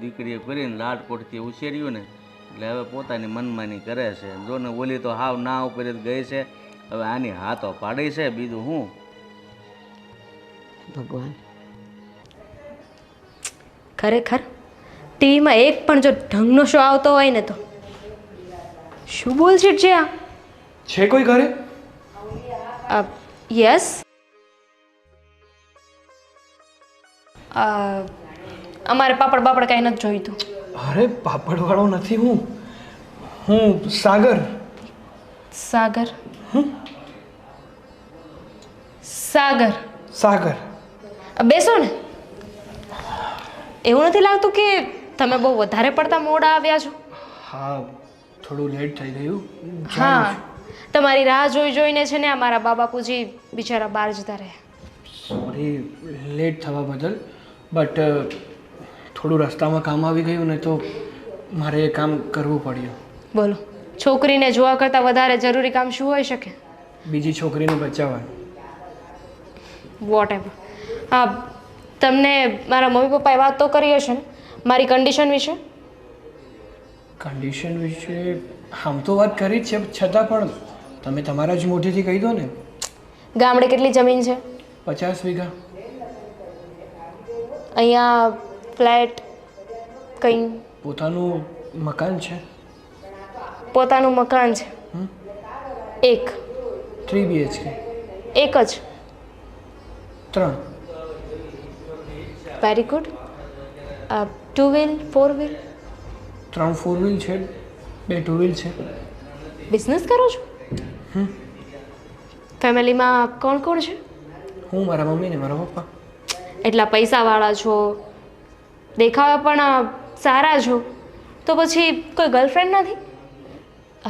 દીકરીઓ કરીને લાડકોટથી ઉછેર્યું ને, એટલે હવે પોતાની મનમાની કરે છે. જો ને ઓલી તો હાવ ના ઉપર જ ગઈ છે, હવે આની હાથો પાડી છે. બીજું હું ભગવાન. ખરેખર ટીવીમાં એક પણ જો ઢંગનો શો આવતો હોય ને તો શું બોલશીટ છે આ? છે કોઈ ઘરે? યસ, અમારે પાપડ બાપડ કાંઈ નથી જોઈતું. અરે પાપડવાળો નથી હું સાગર. સાગર? સાગર સાગર બેસો ને. એવું નથી લાગતું કે તમે બહુ વધારે પડતા મોડા આવ્યા છો? હા, થોડું લેટ થઈ ગયું. હા, તમારી રાહ જોઈ જોઈને છે ને અમારા બા બાપુજી બિચારા બહાર જતા રહ્યા. સોરી લેટ થવા બદલ, બટ થોડું રસ્તામાં કામ આવી ગયું ને તો મારે એ કામ કરવું પડ્યું. બોલો, છોકરીને જોવા કરતાં વધારે જરૂરી કામ શું હોઈ શકે? બીજી છોકરીને બચાવવાનું. What. હા, તમને મારા મમ્મી પપ્પાએ વાત તો કરી હશે ને મારી કન્ડિશન વિશે? કન્ડિશન વિશે આમ તો વાત કરી જ છે, છતાં પણ તમે તમારા જ મોઢેથી કહી દો ને. ગામડે કેટલી જમીન છે? 50 વીઘા. અહીંયા ફ્લેટ કંઈ? પોતાનું મકાન છે. પોતાનું મકાન છે? એક? 3 BHK. એક જ? 3. Very good. 2 wheel 4 wheel? 3 4 wheel છે, 2 2 વ્હીલ છે. બિઝનેસ કરો છો? ફેમિલીમાં કોણ કોણ છે? હું, મારા મમ્મી ને મારા પપ્પા. એટલા પૈસાવાળા છો, દેખાવા પણ સારા છો, તો પછી કોઈ ગર્લફ્રેન્ડ નથી?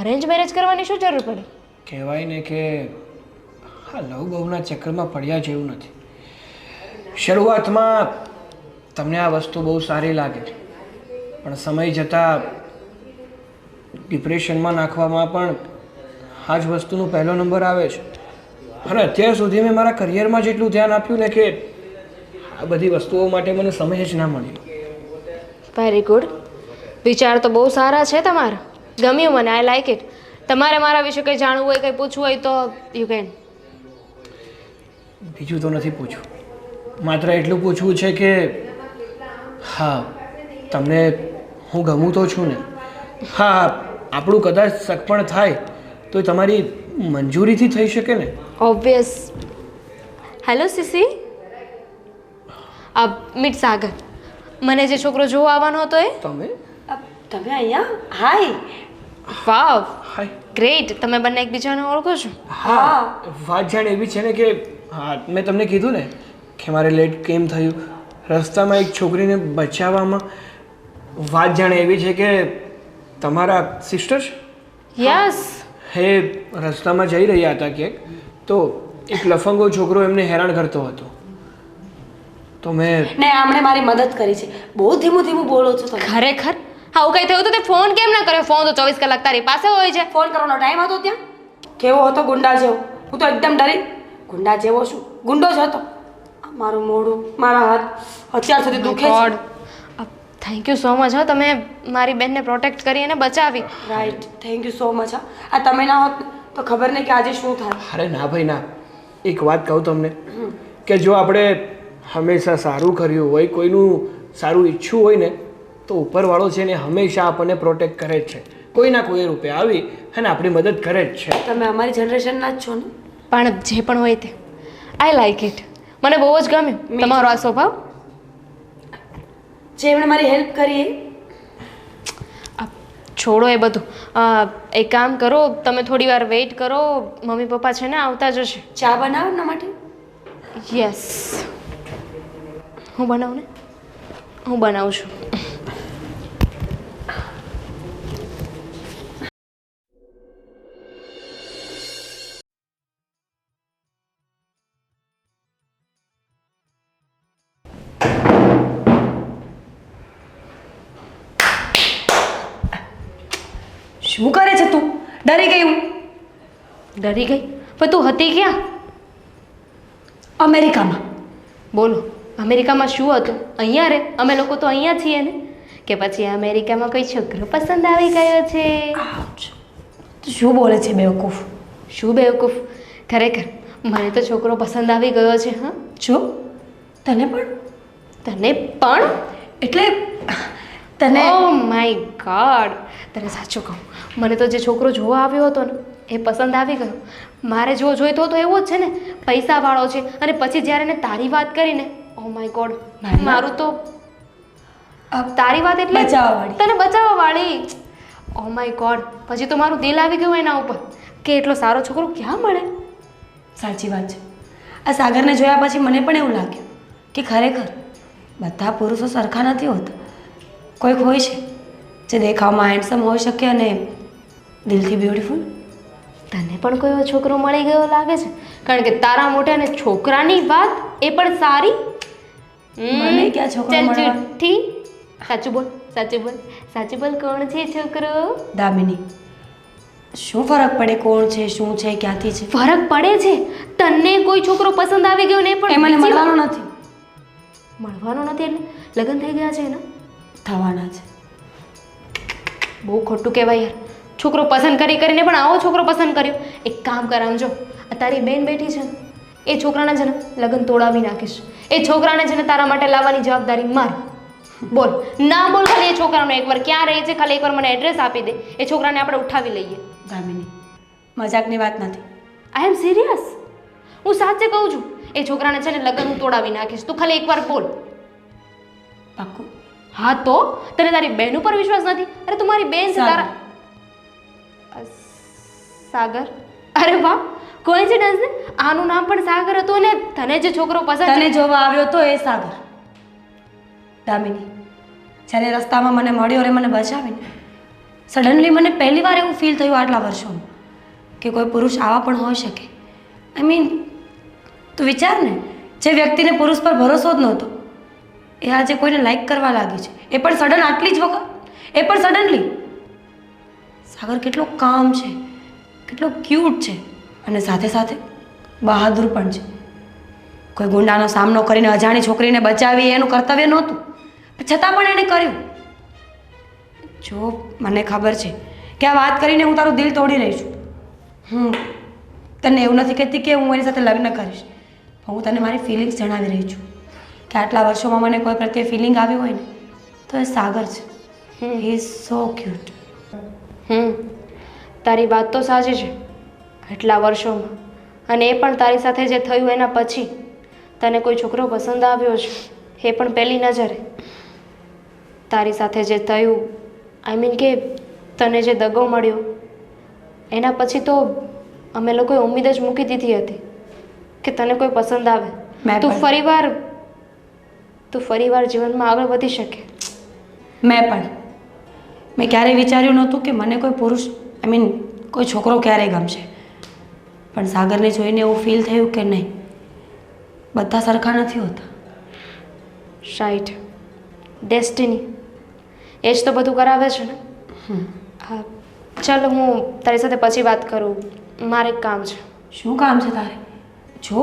અરેન્જ મેરેજ કરવાની શું જરૂર પડી? કહેવાય ને કે હા, લવ બહુના ચક્કરમાં પડ્યા જેવું નથી. શરૂઆતમાં તમને આ વસ્તુ બહુ સારી લાગે, પણ સમય જતાં ડિપ્રેશનમાં નાખવામાં પણ આ જ વસ્તુનો પહેલો નંબર આવે છે. અને અત્યાર સુધી મેં મારા કરિયરમાં જેટલું ધ્યાન આપ્યું ને કે આ બધી વસ્તુઓ માટે મને સમય જ ના મળ્યો. Very good. વિચાર તો બહુ સારા છે તમારા, ગમ્યું મને, આઈ લાઈક ઇટ. તમારે મારા વિશે કંઈ જાણવું હોય, કંઈ પૂછવું હોય તો યુ કેન. બીજું તો નથી પૂછવું, માત્ર એટલું પૂછવું છે કે હા, તમને હું ગમું તો છું ને? હા, આપણું કદાચ સગપણ થાય તો તમારી મંજૂરીથી થઈ શકે ને? ઓબ્વિયસ. Hello CC. મીટ સાગર. મને જે છોકરો જોવા આવવાનો હતો એ? તમે તમે અહીંયા? હાય. વાવ, હાય. ગ્રેટ. તમે બંને એકબીજાને ઓળખો છો? હા, વાત જાણે એવી છે ને કે હા, મેં તમને કીધું ને કે મારે લેટ કેમ થયું, રસ્તામાં એક છોકરીને બચાવવામાં. વાત જાણે એવી છે કે તમારા સિસ્ટર છે, યસ. એ રસ્તામાં જઈ રહ્યા હતા ક્યાંક, તો એક લફંગો છોકરો એમને હેરાન કરતો હતો, તો મેં ને આમણે મારી મદદ કરી છે. બહુ ધીમું ધીમું બોલો છો તમે. ખરેખર આવું કંઈ થયું તો તે ફોન કેમ ના કર્યો? ફોન તો 24 કલાક તારી પાસે હોય છે. ફોન કરવાનો ટાઈમ હતો ત્યાં? કેવો હતો? ગુંડા જેવો. હું તો એકદમ ડરી. ગુંડા જેવો શું? ગુંડો જ હતો. મારું મોઢું, મારા હાથ અત્યાર સુધી દુખે છે. Thank you so much. હા, તમે મારી બેનને પ્રોટેક્ટ કરી અને બચાવી. Right, thank you so much. આ તમે ના હોત તો ખબર નહીં કે આજે શું થાય. અરે ના ભાઈ ના, એક વાત કહું તમને કે જો આપણે હંમેશા સારું કર્યું હોય, કોઈનું સારું ઈચ્છવું હોય ને, તો ઉપરવાળો છે ને હંમેશા આપણને પ્રોટેક્ટ કરે જ છે, કોઈના કોઈ રૂપે આવી અને આપણી મદદ કરે જ છે. તમે અમારી જનરેશનના જ છો ને? પણ જે પણ હોય તે, આઈ લાઈક ઇટ. મને બહુ જ ગમ્યું તમારો આ સ્વભાવ. જે એમણે મારી હેલ્પ કરી એ છોડો એ બધું. એક કામ કરો, તમે થોડી વાર વેઇટ કરો, મમ્મી પપ્પા છે ને આવતા જશે. ચા બનાવો એમના માટે. યસ, હું બનાવું ને? હું બનાવું છું. શું કરે છે તું? ડરી ગઈ હું. ડરી ગઈ? પણ તું હતી ક્યાં? અમેરિકામાં. બોલો, અમેરિકામાં શું હતું? અહીંયા રે, અમે લોકો તો અહીંયા છીએ ને. કે પછી અમેરિકામાં કોઈ છોકરો પસંદ આવી ગયો છે? તું શું બોલે છે બેવકૂફ? શું બેવકૂફ? ખરેખર મને તો છોકરો પસંદ આવી ગયો છે. હા, જો તને પણ? તને પણ? એટલે તને ઓ માય ગોડ, તને સાચું કહું, મને તો જે છોકરો જોવા આવ્યો હતો ને એ પસંદ આવી ગયો. મારે જો જોઈતો હતો એવો જ છે ને, પૈસાવાળો છે. અને પછી જ્યારે એને તારી વાત કરીને, ઓ માય ગોડ, મારું તો તારી વાત એટલે બચાવવાવાળી. તને બચાવવાવાળી. ઓ માય ગોડ, પછી તો મારું દિલ આવી ગયું એના ઉપર કે એટલો સારો છોકરો ક્યાં મળે. સાચી વાત છે. આ સાગરને જોયા પછી મને પણ એવું લાગ્યું કે ખરેખર બધા પુરુષો સરખા નથી હોતા. કોઈક હોય છે જે દેખાવમાં હેન્ડસમ હોઈ શકે અને દિલથી બ્યુટીફુલ. તને પણ કોઈ એવો છોકરો મળી ગયો લાગે છે? કારણ કે તારા મોઢાને છોકરાની વાત એ પણ સારી. મને ક્યાં છોકરો ચાલ મળવાનો? જુઠ્ઠી. સાચું બોલ, સાચું બોલ, સાચું બોલ, કોણ છે છોકરો? દામિની, શું ફરક પડે કોણ છે, શું છે, ક્યાંથી છે? ફરક પડે છે. તને કોઈ છોકરો પસંદ આવી ગયો ને એ પણ મને બીજી મળવાનો નથી. મળવાનો નથી એટલે લગ્ન થઈ ગયા છે એના? થવાના છે. બહુ ખોટું કહેવાય યાર. છોકરો પસંદ કરીને પણ આવો છોકરો પસંદ કર્યો. એક કામ કર, આમ જો આ તારી બેન બેઠી છે ને, એ છોકરાના છે ને લગ્ન તોડાવી નાખીશ. એ છોકરાને છે ને તારા માટે લાવવાની જવાબદારી મારી. બોલ ના બોલ ખાલી. એ છોકરાનો એકવાર ક્યાં રહે છે ખાલી એકવાર મને એડ્રેસ આપી દે. એ છોકરાને આપણે ઉઠાવી લઈએ. દામિની, મજાકની વાત નથી. આઈ એમ સિરિયસ. હું સાચે કહું છું. એ છોકરાને છે ને લગ્ન હું તોડાવી નાખીશ. તું ખાલી એકવાર બોલ. પાક્કું? હા તો તને તારી બેન ઉપર વિશ્વાસ નથી? અરે તું મારી બેન છે. તારા સાગર? અરે વાહ, કોઇન્સિડન્સ ને. આનું નામ પણ સાગર હતું અને તને જે છોકરો પસંદ તને જોવા આવ્યો તો એ સાગર. દામિની, જ્યારે રસ્તામાં મને મળ્યો અને મને બચાવીને, સડનલી મને પહેલી વાર એવું ફીલ થયું આટલા વર્ષોમાં કે કોઈ પુરુષ આવા પણ હોઈ શકે. આઈ મીન, તું વિચાર ને, જે વ્યક્તિને પુરુષ પર ભરોસો જ નહોતો એ આજે કોઈને લાઈક કરવા લાગી છે. એ પણ સડન, આટલી જ વખત, એ પણ સડનલી. સાગર કેટલો કામ છે, કેટલો ક્યુટ છે અને સાથે સાથે બહાદુર પણ છે. કોઈ ગુંડાનો સામનો કરીને અજાણી છોકરીને બચાવી એનું કર્તવ્ય નહોતું, છતાં પણ એણે કર્યું. જો મને ખબર છે કે આ વાત કરીને હું તારું દિલ તોડી રહી છું. હું તને એવું નથી કહેતી કે હું એની સાથે લગ્ન કરીશ, પણ હું તને મારી ફિલિંગ્સ જણાવી રહી છું કે આટલા વર્ષોમાં મને કોઈ પ્રત્યે ફિલિંગ આવી હોય ને તો એ સાગર છે. He is so cute. તારી વાત તો સાચી છે. આટલા વર્ષોમાં અને એ પણ તારી સાથે જે થયું એના પછી તને કોઈ છોકરો પસંદ આવ્યો છે, એ પણ પહેલી નજરે. તારી સાથે જે થયું, આઈ મીન કે તને જે દગો મળ્યો એના પછી તો અમે લોકોએ ઉમ્મીદ જ મૂકી દીધી હતી કે તને કોઈ પસંદ આવે, તું ફરીવાર જીવનમાં આગળ વધી શકે. મેં ક્યારેય વિચાર્યું નહોતું કે મને કોઈ પુરુષ, આઈ મીન કોઈ છોકરો ક્યારેય ગમશે, પણ સાગરને જોઈને એવું ફીલ થયું કે નહીં, બધા સરખા નથી હોતા. રાઈટ, ડેસ્ટિની એ જ તો બધું કરાવે છે ને. હા ચાલ, હું તારી સાથે પછી વાત કરું, મારે એક કામ છે. શું કામ છે તારે? જો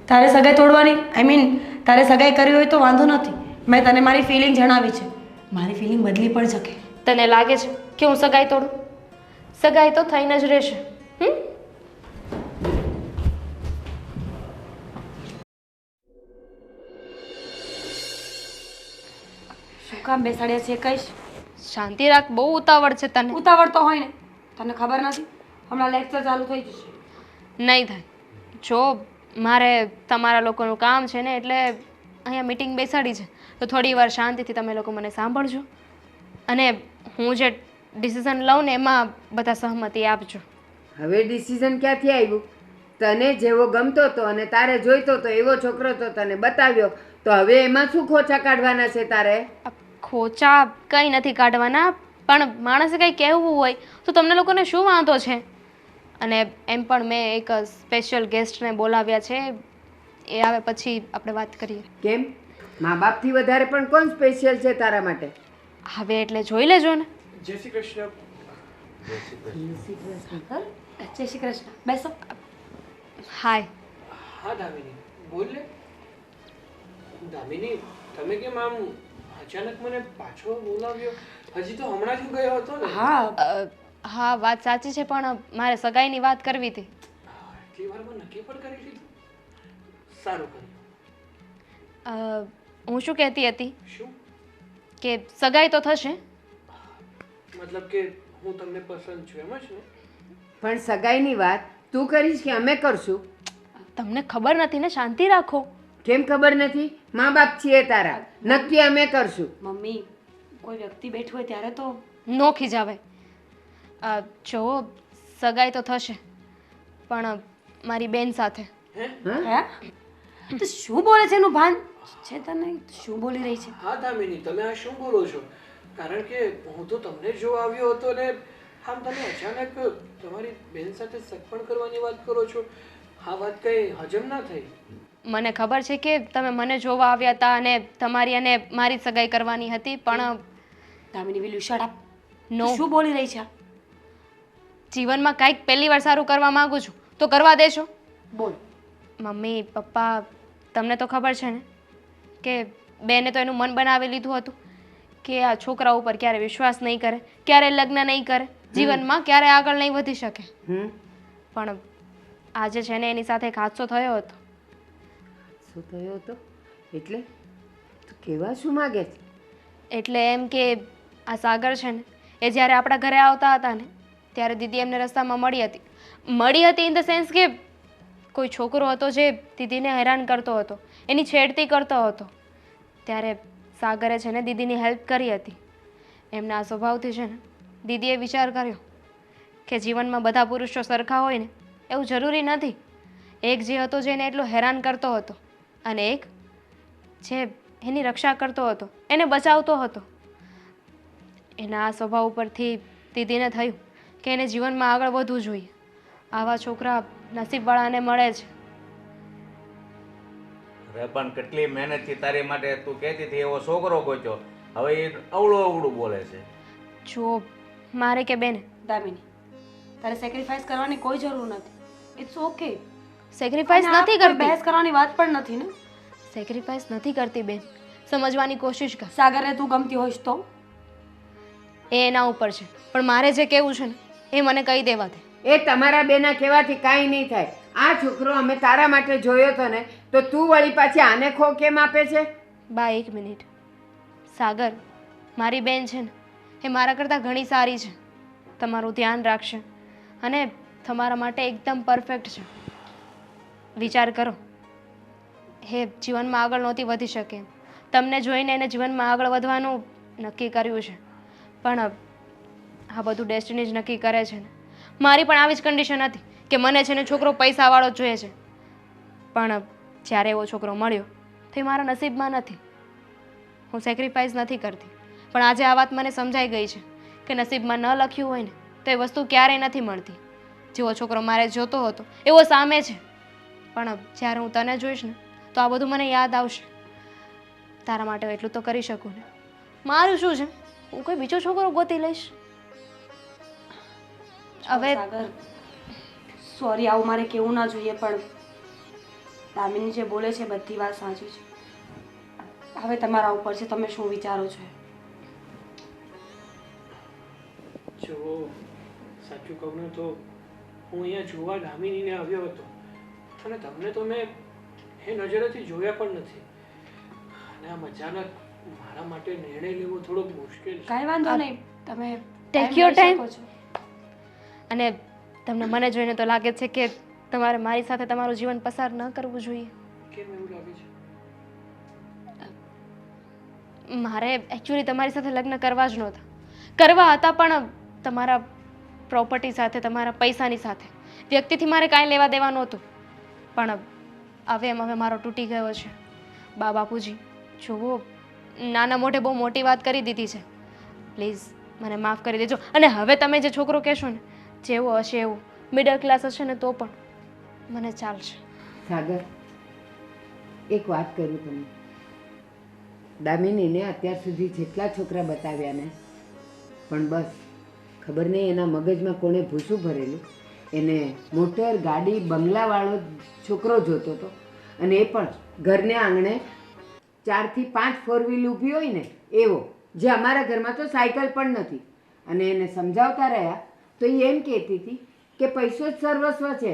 તારે સગાઈ તોડવાની, આઈ મીન તારે સગાઈ કરવી હોય તો વાંધો નથી. મેં તને મારી ફિલિંગ જણાવી છે. મારી ફિલિંગ બદલી પણ શકે. તને લાગે છે કે હું સગાઈ તોડું? સગાઈ તો થઈને જ રહેશે. શું કામ બેસાડ્યા છે કહીશ? શાંતિ રાખ, બહુ ઉતાવળ છે તને. ઉતાવળ તો હોય ને, તને ખબર નથી હમણાં લેક્ચર ચાલુ થઈ જશે. નહીં થાય. જો મારે તમારા લોકોનું કામ છે ને એટલે અહીંયા મીટિંગ બેસાડી છે, તો થોડી વાર શાંતિથી તમે લોકો મને સાંભળજો અને હું જે ડિસિઝન લઉં ને એમાં બધા સહમતિ આપજો. હવે ડિસિઝન ક્યાંથી આવ્યું? તને જેવો ગમતો હતો અને તારે જોઈતો હતો એવો છોકરો તો તને બતાવ્યો, તો હવે એમાં શું ખોચા કાઢવાના છે તારે? ખોચા કંઈ નથી કાઢવાના, પણ માણસે કંઈ કહેવું હોય તો તમને લોકોને શું વાંધો છે? અને એમ પણ મેં એક સ્પેશિયલ ગેસ્ટને બોલાવ્યા છે, એ આવે પછી આપણે વાત કરીએ. કેમ? મા બાપથી વધારે પણ કોણ સ્પેશિયલ છે તારા માટે? હવે એટલે જોઈ લેજો ને. જય શ્રી કૃષ્ણ. જય શ્રી કૃષ્ણ. બેસો. હાય. હા દામિની, બોલ ને. દામિની, તમે કેમ આમ અચાનક મને પાછો બોલાવ્યો? હજી તો હમણાં જ ગયો હતો ને. હા વાત સાચી છે, પણ મારે સગાઈની વાત કરવી હતી. એટલી વારમાં નક્કી પણ કરી લીધું? સારું કર્યું. હું શું કહેતી હતી શું? કે સગાઈ તો થશે. મતલબ કે હું તમને પસંદ છું એમ જ ને? પણ સગાઈની વાત તું કરીશ કે અમે કરશું? તમને ખબર નથી ને, શાંતિ રાખો. કેમ ખબર નથી? મા બાપ છીએ તારા, નક્કી અમે કરશું. મમ્મી, કોઈ વ્યક્તિ બેઠું હોય ત્યારે તો નો ખીજાવે. જો સગાઈ તો થશે, પણ મારી બેન સાથે. હે? તો શું બોલે છે એનું ભાન છે તને? શું બોલી રહી છે? હા દામિની, તમે આ શું બોલો છો? કારણ કે હું તો તમને જ જોવા આવ્યો હતો ને આમ તમે અચાનક તમારી બેન સાથે સગપણ કરવાની વાત કરો છો. આ વાત કઈ હજમ ના થઈ. મને ખબર છે કે તમે મને જોવા આવ્યા હતા અને તમારી અને મારી સગાઈ કરવાની હતી, પણ Damini will you shut up. No. શું બોલી રહી છે? જીવનમાં કાંઈક પહેલી વાર સારું કરવા માંગુ છું તો કરવા દેશો? બોલ. મમ્મી પપ્પા, તમને તો ખબર છે ને કે બેને તો એનું મન બનાવી લીધું હતું કે આ છોકરા ઉપર ક્યારે વિશ્વાસ નહીં કરે, ક્યારે લગ્ન નહીં કરે, જીવનમાં ક્યારે આગળ નહીં વધી શકે. પણ આજે છે ને એની સાથે એક હાદસો થયો હતો. શું થયો હતો એટલે તું કહેવા શું માગે છે? એટલે એમ કે આ સાગર છે ને એ જ્યારે આપણા ઘરે આવતા હતા ને ત્યારે દીદી એમને રસ્તામાં મળી હતી ઇન ધ સેન્સ કે કોઈ છોકરો હતો જે દીદીને હેરાન કરતો હતો, એની છેડતી કરતો હતો. ત્યારે સાગરે છે ને દીદીની હેલ્પ કરી હતી. એમના આ સ્વભાવથી છે ને દીદીએ વિચાર કર્યો કે જીવનમાં બધા પુરુષો સરખા હોય ને એવું જરૂરી નથી. એક જે હતો જે એને એટલો હેરાન કરતો હતો અને એક જે એની રક્ષા કરતો હતો, એને બચાવતો હતો. એના આ સ્વભાવ ઉપરથી દીદીને થયું કે એને જીવનમાં આગળ વધવું જોઈએ. આવા છોકરા નસીબવાળાને મળે છે. અરે પણ કેટલી મહેનતથી તારી માટે તું કહેતી હતી એવો છોકરો ગોચ્યો, હવે એ અવળું અવળું બોલે છે. જો મારે કે બેન દામિની, તારે સેક્રિફાઈસ કરવાની કોઈ જરૂર નથી. It's okay. સેક્રિફાઈસ નથી કરતી. બહેસ કરવાની વાત પણ નથી ને. સેક્રિફાઈસ નથી કરતી બેન, સમજવાની કોશિશ કર. સાગરને તું ગમતી હોઈશ તો એ એના ઉપર છે, પણ મારે જે કહેવું છે ને એ મને કહી દેવા દે. એ તમારા બેના કહેવાથી કાંઈ નહીં થાય. આ છોકરો અમે તારા માટે જોયો હતો ને તો તું વળી પાછી આને ખો કેમ આપે છે? બા એક મિનિટ. સાગર મારી બેન છે ને એ મારા કરતાં ઘણી સારી છે, તમારું ધ્યાન રાખશે અને તમારા માટે એકદમ પરફેક્ટ છે. વિચાર કરો, એ જીવનમાં આગળ નહોતી વધી શકે, તમને જોઈને એને જીવનમાં આગળ વધવાનું નક્કી કર્યું છે. પણ આ બધું ડેસ્ટિની જ નક્કી કરે છે ને. મારી પણ આવી જ કન્ડિશન હતી કે મને છે ને છોકરો પૈસાવાળો જ જોઈએ છે, પણ જ્યારે એવો છોકરો મળ્યો તો એ મારા નસીબમાં નથી. હું સેક્રિફાઈસ નથી કરતી, પણ આજે આ વાત મને સમજાઈ ગઈ છે કે નસીબમાં ન લખ્યું હોય ને તો એ વસ્તુ ક્યારેય નથી મળતી. જેવો છોકરો મારે જોતો હતો એવો સામે છે, પણ જ્યારે હું તને જોઈશ ને તો આ બધું મને યાદ આવશે. તારા માટે એટલું તો કરી શકું ને. મારું શું છે, હું કોઈ બીજો છોકરો ગોતી લઈશ. હવે સાગર સોરી, આવું મારે કેવું ના જોઈએ, પણ દામિની જે બોલે છે બધી વાત સાચી છે. હવે તમારા ઉપર છે, તમે શું વિચારો છો? જો સાચું કહું ને તો હું અહીંયા જોવા દામિનીને આવ્યો હતો અને તમને તો મેં એ નજરેથી જોયા પણ નથી. અને આમ અચાનક મારા માટે નિર્ણય લેવો થોડો મુશ્કેલ છે. કાંઈ વાંધો નહીં, તમે ટેક યોર ટાઈમ. અને તમને મને જોઈને તો લાગે છે કે તમારે મારી સાથે તમારું જીવન પસાર ન કરવું જોઈએ. કેમ એવું લાગે છે? મારે એકચ્યુઅલી તમારી સાથે લગ્ન કરવા જ નહોતા. કરવા હતા પણ તમારા પ્રોપર્ટી સાથે, તમારા પૈસાની સાથે, વ્યક્તિથી મારે કાંઈ લેવા દેવા નહોતું. પણ હવે એમ હવે મારો તૂટી ગયો છે. બા બાપુજી જુઓ, નાના મોઢે બહુ મોટી વાત કરી દીધી છે. પ્લીઝ મને માફ કરી દેજો. અને હવે તમે જે છોકરો કહેશો ને જેવો હશે એવું, મિડલ ક્લાસ હશે ને તો પણ મને ચાલશે. સાગર, એક વાત કરું તમને. દામિનીને અત્યાર સુધી જેટલા છોકરા બતાવ્યા ને, પણ બસ ખબર નહીં એના મગજમાં કોણે ભૂસું ભરેલું, એને મોટર ગાડી બંગલાવાળો છોકરો જોતો હતો. અને એ પણ ઘરને આંગણે 4 થી 5 4 વ્હીલ ઊભી હોય ને એવો, જે અમારા ઘરમાં તો સાયકલ પણ નથી. અને એને સમજાવતા રહ્યા તો એ એમ કહેતી હતી કે પૈસો જ સર્વસ્વ છે,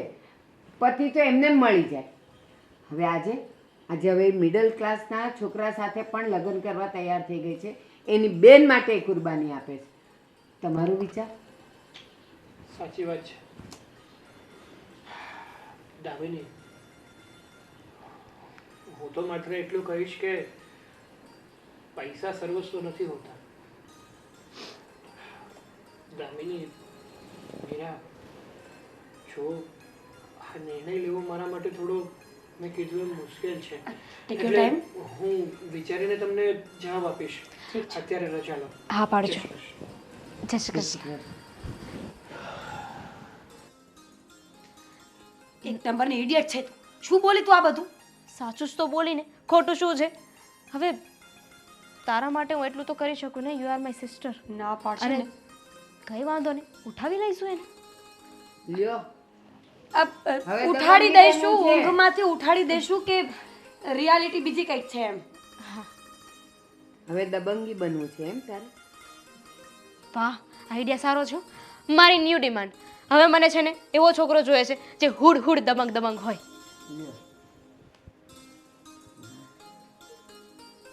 પતિ તો એમને મળી જાય. આજે હવે મિડલ ક્લાસના છોકરા સાથે પણ લગ્ન કરવા તૈયાર થઈ ગઈ છે. એની બેન માટે કુરબાની આપે છે. તમારો વિચાર? સાચી વાત છે દામિની. હું તો માત્ર એટલું કહીશ કે પૈસા સર્વસ્વ નથી હોતા. દામિની, મીરા, જો આ નિર્ણય લેવો મારા માટે થોડો મેં કીધું એમ મુશ્કેલ છે Take your time. હું વિચારીને તમને જવાબ આપીશ અત્યારે રજા લો હા પાડજો જય શ્રી કૃષ્ણ. એક નંબરની ઇડિયટ છે તું. શું બોલી તું આ બધું? સાચું જ તો બોલીને ખોટું શું છે? હવે તારા માટે હું એટલું તો કરી શકું ને, યુ આર માય સિસ્ટર. ના પાડશે અને ને. કઈ વાંધો નહીં, ઉઠાવી લઈશું એને. લ્યો હવે ઉઠાડી દબાણ દઈશું, નીકળવું છે. ઊંઘમાંથી ઉઠાડી દઈશું કે રિયાલિટી બીજી કંઈક છે એમ? હવે દબંગી બનવું છે એમ તારે? વાહ, આઈડિયા સારો છે હો. મારી ન્યૂ ડિમાન્ડ. હવે મને છે ને એવો છોકરો જોઈએ છે જે હુડ હુડ દબંગ દબંગ હોય. લ્યો